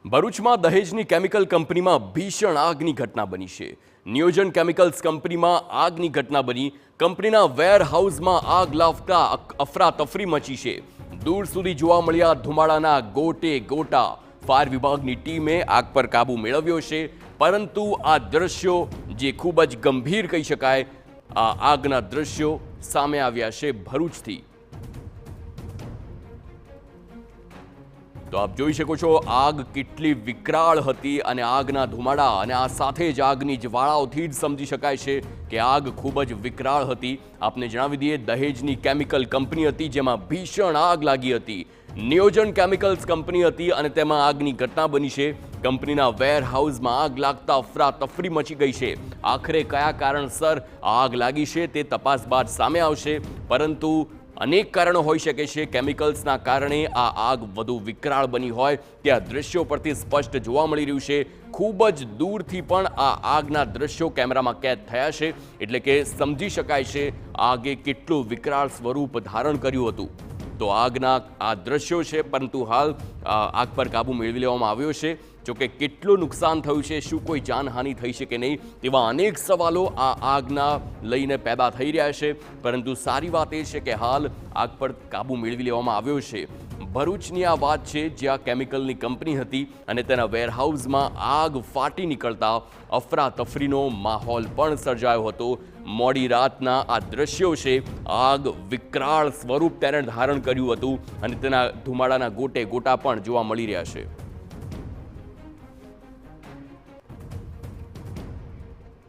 ભરૂચમાં દહેજની કેમિકલ કંપનીમાં ભીષણ આગની ઘટના બની છે। નિયોજન કેમિકલ્સ કંપનીમાં આગની ઘટના બની। કંપનીના વેરહાઉસમાં આગ લાગતા અફરાતફરી મચી છે। દૂર સુધી જોવા મળ્યા ધુમાડાના ગોટે ગોટા। ફાયર વિભાગની ટીમે આગ પર કાબૂ મેળવ્યો છે, પરંતુ આ દ્રશ્યો જે ખૂબ જ ગંભીર કહી શકાય, આ આગના દ્રશ્યો સામે આવ્યા છે ભરૂચથી। તો આપ જોઈ શકો છો આગ કેટલી વિકરાળ હતી અને આગના ધુમાડા અને આ સાથે જ આગની જ્વાળાઓથી જ સમજી શકાય છે કે આગ ખૂબ જ વિકરાળ હતી। આપને જણાવી દઈએ, દહેજની કેમિકલ કંપની હતી જેમાં ભીષણ આગ લાગી હતી। નિયોજન કેમિકલ્સ કંપની હતી અને તેમાં આગની ઘટના બની છે। કંપનીના વેરહાઉસમાં આગ લાગતા અફરાતફરી મચી ગઈ છે। આખરે કયા કારણસર આગ લાગી છે તે તપાસ બાદ સામે આવશે, પરંતુ અનેક કારણો હોઈ શકે છે। કેમિકલ્સના કારણે આ આગ વધુ વિકરાળ બની હોય તે આ દ્રશ્યો પરથી સ્પષ્ટ જોવા મળી રહ્યું છે। ખૂબ જ દૂરથી પણ આ આગના દ્રશ્યો કેમેરામાં કેદ થયા છે, એટલે કે સમજી શકાય છે આગે કેટલું વિકરાળ સ્વરૂપ ધારણ કર્યું હતું। તો આગના આ દ્રશ્યો છે, પરંતુ હાલ આગ પર કાબૂ મેળવી લેવામાં આવ્યો છે। જોકે કેટલું નુકસાન થયું છે, શું કોઈ જાનહાનિ થઈ છે કે નહીં, તેવા અનેક સવાલો આ આગના લઈને પેદા થઈ રહ્યા છે, પરંતુ સારી વાત એ છે કે હાલ આગ પર કાબૂ મેળવી લેવામાં આવ્યો છે। ભરૂચની આ વાત છે, જ્યાં કેમિકલની કંપની હતી અને તેના વેરહાઉસમાં આગ ફાટી નીકળતા અફરાતફરીનો માહોલ પણ સર્જાયો હતો। મોડી રાતના આ દ્રશ્યો છે, આગ વિકરાળ સ્વરૂપ તેને ધારણ કર્યું હતું અને તેના ધુમાડાના ગોટે ગોટા પણ જોવા મળી રહ્યા છે।